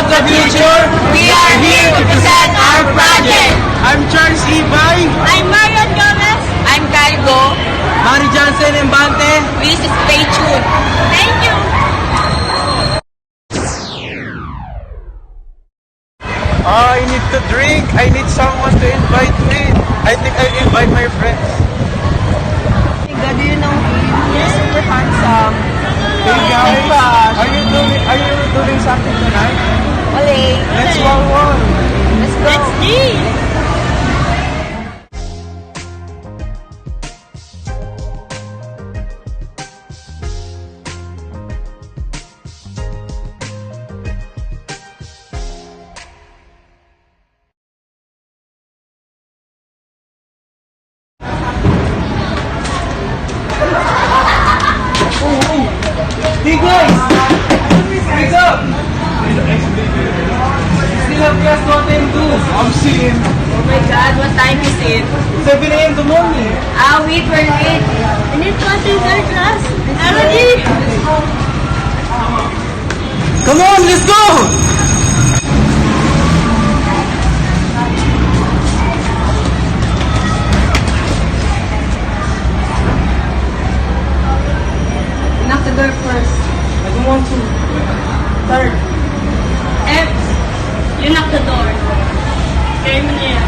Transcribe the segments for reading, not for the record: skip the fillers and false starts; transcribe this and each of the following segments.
of the future, We are here to present our project. I'm Charles Ibay, I'm Marian Gomez. I'm Cargo. Mari Johnson Embante. Please stay tuned. Thank you. I need to drink. I need someone to invite me. I think I'll invite my friends. God, do you know him? He's super handsome. Hey guys, are you doing something tonight? Ole. Let's walk. Let's go. Let's go. Hey guys! What's up? Still have class 1 and 2. I'm seeing. Oh my God, what time is it? 7 a.m. in the morning. Wait, we're late. I need to attend our class. Already. Come on, let's go! Knock the door first. I don't want to. Third. F, you knock the door. Kaya mo niya yan.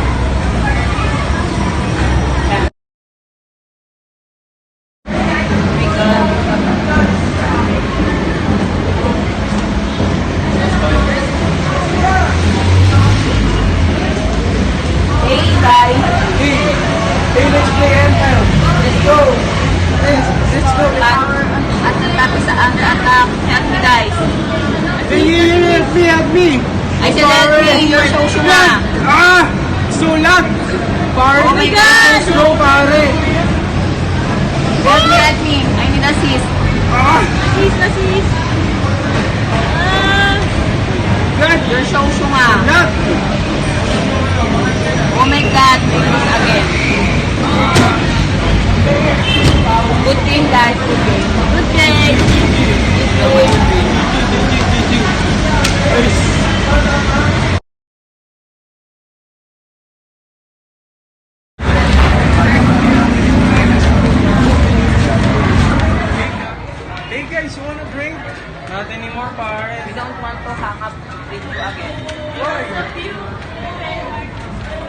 Hey guys, Hey, let's play Anthem. Let's go. Let's go. at the top is under attack. Help me guys. Help me. I said help me, you're so sure. Sulat. Pare. Oh my God. Slow, pare. Help me. I need assist. Assist. God. You're so sure. Sulat. Oh my God, we lose again. Good game guys, good game. Good game. Hey guys, you wanna drink? Not anymore, pare. We don't want to hack up with you again.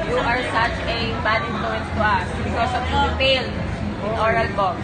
You are such a bad influence to us because of you failed in oral box.